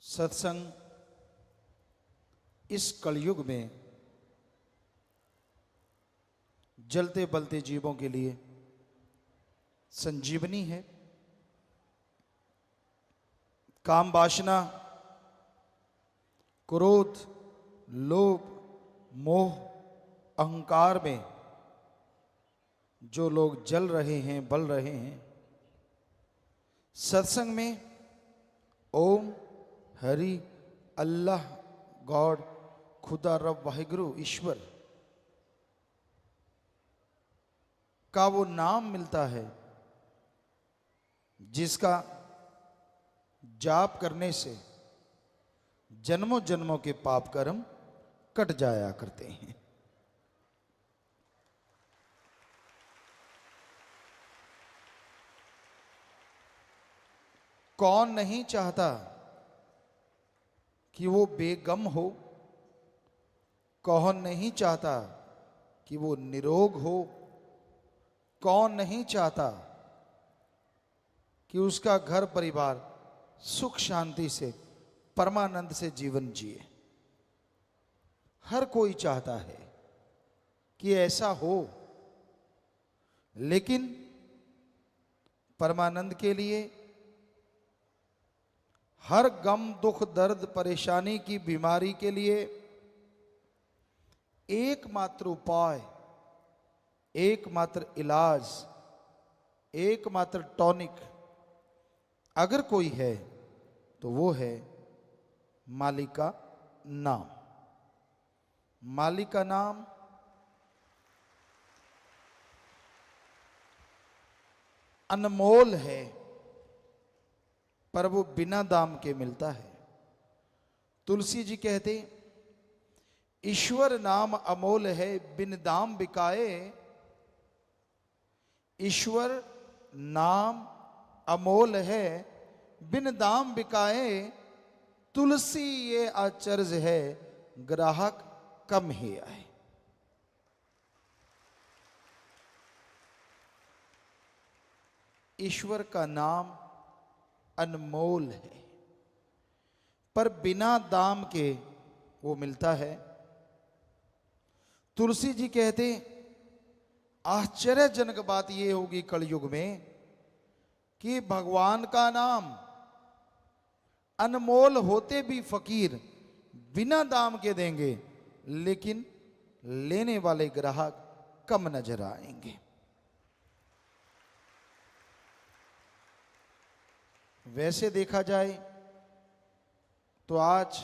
सत्संग इस कलयुग में जलते बलते जीवों के लिए संजीवनी है। काम वासना, क्रोध, लोभ, मोह, अहंकार में जो लोग जल रहे हैं, बल रहे हैं, सत्संग में ओम, हरि, अल्लाह, गॉड, खुदा, रब, वाहिगुरु, ईश्वर का वो नाम मिलता है जिसका जाप करने से जन्मों जन्मों के पाप कर्म कट जाया करते हैं। कौन नहीं चाहता कि वो बेगम हो? कौन नहीं चाहता कि वो निरोग हो? कौन नहीं चाहता कि उसका घर परिवार सुख शांति से, परमानंद से जीवन जिए? हर कोई चाहता है कि ऐसा हो, लेकिन परमानंद के लिए हर गम, दुख, दर्द, परेशानी की बीमारी के लिए एकमात्र उपाय, एकमात्र इलाज, एकमात्र टॉनिक अगर कोई है तो वो है मालिक का नाम। मालिक का नाम अनमोल है, पर वो बिना दाम के मिलता है। तुलसी जी कहते, ईश्वर नाम अमोल है, बिन दाम बिकाए। ईश्वर नाम अमोल है, बिन दाम बिकाए। तुलसी ये आचर्ज है, ग्राहक कम ही आए। ईश्वर का नाम अनमोल है, पर बिना दाम के वो मिलता है। तुलसी जी कहते, आश्चर्यजनक बात ये होगी कलयुग में कि भगवान का नाम अनमोल होते भी फकीर बिना दाम के देंगे, लेकिन लेने वाले ग्राहक कम नजर आएंगे। वैसे देखा जाए तो आज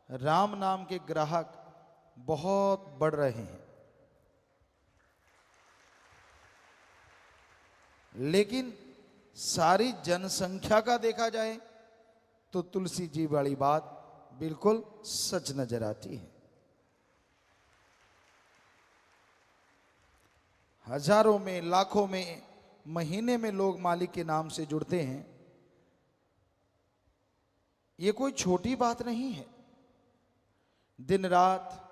राम नाम के ग्राहक बहुत बढ़ रहे हैं, लेकिन सारी जनसंख्या का देखा जाए तो तुलसी जी वाली बात बिल्कुल सच नजर आती है। हजारों में, लाखों में, महीने में लोग मालिक के नाम से जुड़ते हैं। ये कोई छोटी बात नहीं है। दिन रात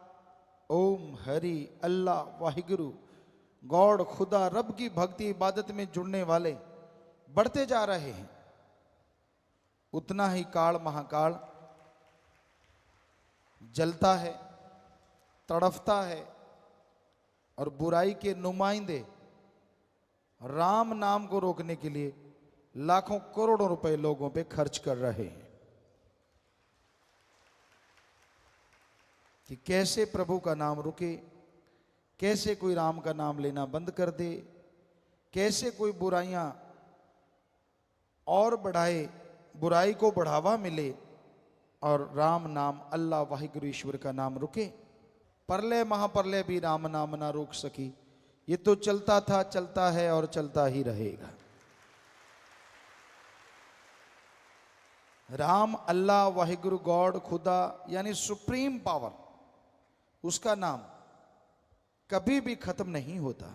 ओम, हरि, अल्लाह, वाहिगुरु, गॉड, खुदा, रब की भक्ति इबादत में जुड़ने वाले बढ़ते जा रहे हैं। उतना ही काल महाकाल जलता है, तड़फता है, और बुराई के नुमाइंदे राम नाम को रोकने के लिए लाखों करोड़ों रुपए लोगों पे खर्च कर रहे हैं कि कैसे प्रभु का नाम रुके, कैसे कोई राम का नाम लेना बंद कर दे, कैसे कोई बुराइयां और बढ़ाए, बुराई को बढ़ावा मिले और राम नाम, अल्लाह, वाहिगुरु, ईश्वर का नाम रुके। प्रलय महाप्रलय भी राम नाम ना रोक सकी। ये तो चलता था, चलता है और चलता ही रहेगा। राम, अल्लाह, वाहिगुरु, गॉड, खुदा यानी सुप्रीम पावर, उसका नाम कभी भी खत्म नहीं होता।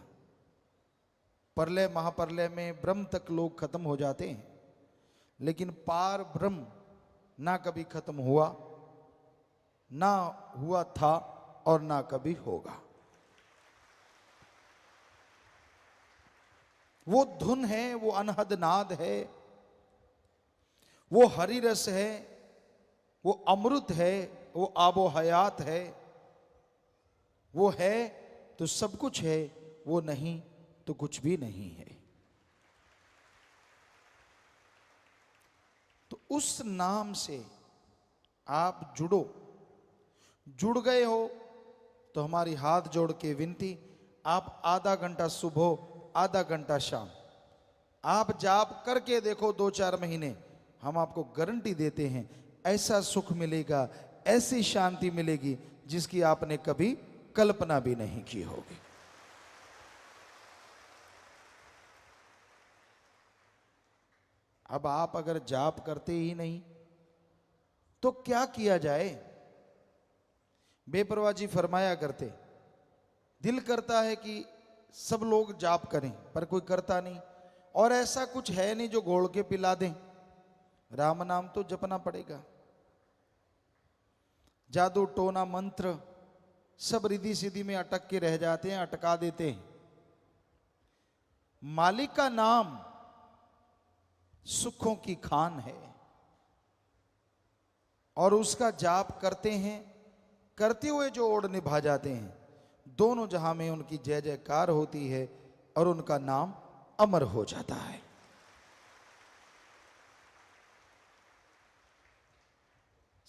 प्रलय महाप्रलय में ब्रह्म तक लोग खत्म हो जाते हैं, लेकिन पार ब्रह्म ना कभी खत्म हुआ, ना हुआ था और ना कभी होगा। वो धुन है, वो अनहद नाद है, वो हरि रस है, वो अमृत है, वो आबो हयात है। वो है तो सब कुछ है, वो नहीं तो कुछ भी नहीं है। तो उस नाम से आप जुड़ो। जुड़ गए हो तो हमारी हाथ जोड़ के विनती, आप आधा घंटा सुबह आधा घंटा शाम आप जाप करके देखो, 2-4 महीने, हम आपको गारंटी देते हैं ऐसा सुख मिलेगा, ऐसी शांति मिलेगी जिसकी आपने कभी कल्पना भी नहीं की होगी। अब आप अगर जाप करते ही नहीं तो क्या किया जाए? बेपरवाह जी फरमाया करते, दिल करता है कि सब लोग जाप करें पर कोई करता नहीं, और ऐसा कुछ है नहीं जो घोल के पिला दें। राम नाम तो जपना पड़ेगा। जादू टोना मंत्र सब रिद्धि सिद्धि में अटक के रह जाते हैं, अटका देते हैं। मालिक का नाम सुखों की खान है, और उसका जाप करते हैं, करते हुए जो ओढ़ निभा जाते हैं, दोनों जहां में उनकी जय जयकार होती है और उनका नाम अमर हो जाता है।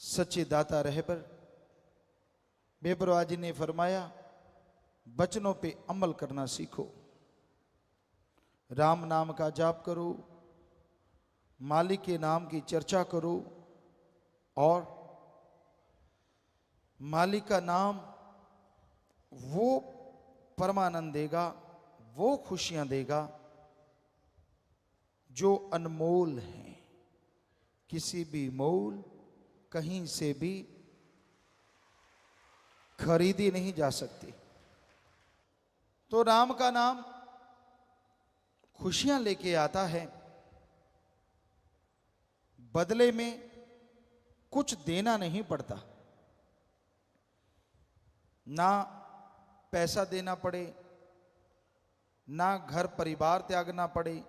सच्चे दाता रहबर बेपरवाह जी ने फरमाया, बचनों पे अमल करना सीखो। राम नाम का जाप करो, मालिक के नाम की चर्चा करो, और मालिक का नाम वो परमानंद देगा, वो खुशियां देगा जो अनमोल हैं, किसी भी मोल कहीं से भी खरीदी नहीं जा सकती। तो राम का नाम खुशियां लेके आता है, बदले में कुछ देना नहीं पड़ता, ना पैसा देना पड़े, ना घर परिवार त्यागना पड़े।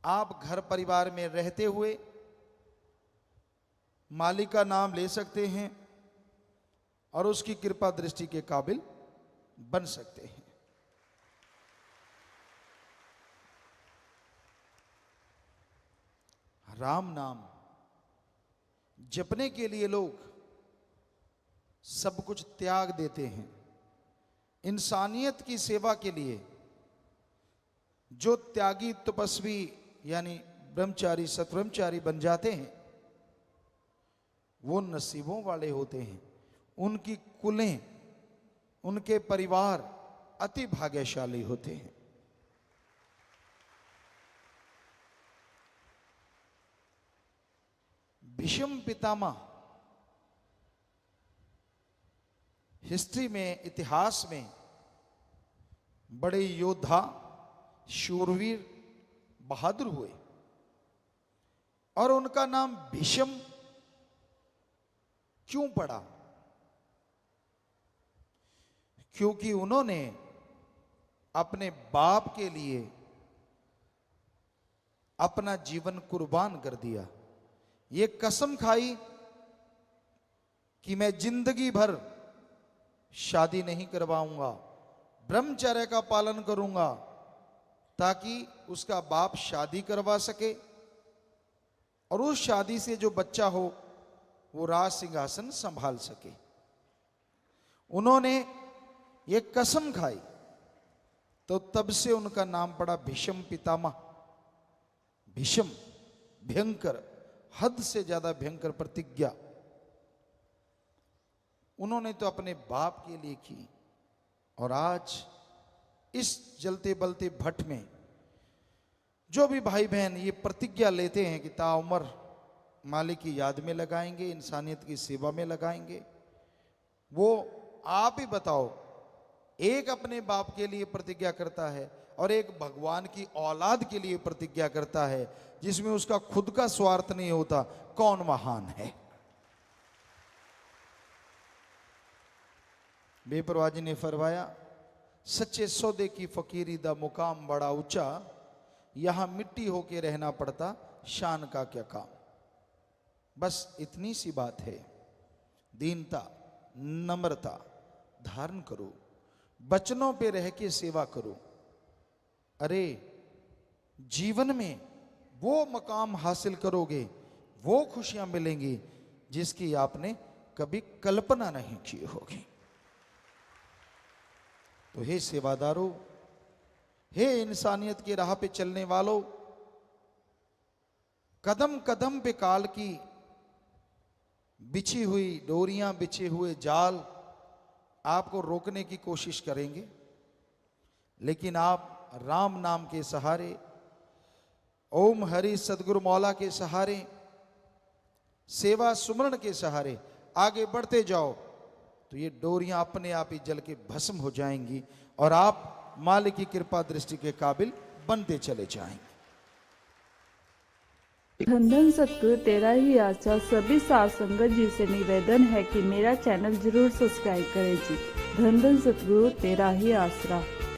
आप घर परिवार में रहते हुए मालिक का नाम ले सकते हैं और उसकी कृपा दृष्टि के काबिल बन सकते हैं। राम नाम जपने के लिए लोग सब कुछ त्याग देते हैं। इंसानियत की सेवा के लिए जो त्यागी तपस्वी यानी ब्रह्मचारी सतब्रह्मचारी बन जाते हैं, वो नसीबों वाले होते हैं। उनकी कुलें, उनके परिवार अति भाग्यशाली होते हैं। भीष्म पितामह हिस्ट्री में, इतिहास में बड़े योद्धा, शूरवीर, बहादुर हुए, और उनका नाम भीष्म क्यों पड़ा? क्योंकि उन्होंने अपने बाप के लिए अपना जीवन कुर्बान कर दिया। ये कसम खाई कि मैं जिंदगी भर शादी नहीं करवाऊंगा, ब्रह्मचर्य का पालन करूंगा, ताकि उसका बाप शादी करवा सके और उस शादी से जो बच्चा हो वो राज सिंहासन संभाल सके। उन्होंने ये कसम खाई, तो तब से उनका नाम पड़ा भीष्म पितामह। भीष्म भयंकर, हद से ज्यादा भयंकर प्रतिज्ञा उन्होंने तो अपने बाप के लिए की, और आज इस जलते बलते भट्ट में जो भी भाई बहन ये प्रतिज्ञा लेते हैं कि ताउम्र मालिक की याद में लगाएंगे, इंसानियत की सेवा में लगाएंगे, वो आप ही बताओ, एक अपने बाप के लिए प्रतिज्ञा करता है और एक भगवान की औलाद के लिए प्रतिज्ञा करता है, जिसमें उसका खुद का स्वार्थ नहीं होता, कौन महान है? बेपरवाह जी ने फरमाया, सच्चे सौदे की फकीरी दा मुकाम बड़ा ऊंचा, यहां मिट्टी होके रहना पड़ता, शान का क्या काम। बस इतनी सी बात है। दीनता, नम्रता धारण करो, बचनों पे रह के सेवा करो। अरे जीवन में वो मकाम हासिल करोगे, वो खुशियां मिलेंगी जिसकी आपने कभी कल्पना नहीं की होगी। तो हे सेवादारों, हे इंसानियत की राह पे चलने वालों, कदम कदम पे काल की बिछी हुई डोरियां, बिछे हुए जाल आपको रोकने की कोशिश करेंगे, लेकिन आप राम नाम के सहारे, ओम हरि सदगुरु मौला के सहारे, सेवा सुमरण के सहारे आगे बढ़ते जाओ तो ये डोरियां अपने आप ही जल के भस्म हो जाएंगी और आप मालिक की कृपा दृष्टि के काबिल बनते चले जाएंगे। धन धन सतगुरु तेरा ही आशा। सभी साध संगत जी से निवेदन है कि मेरा चैनल जरूर सब्सक्राइब करें जी। धन धन सतगुरु तेरा ही आसरा।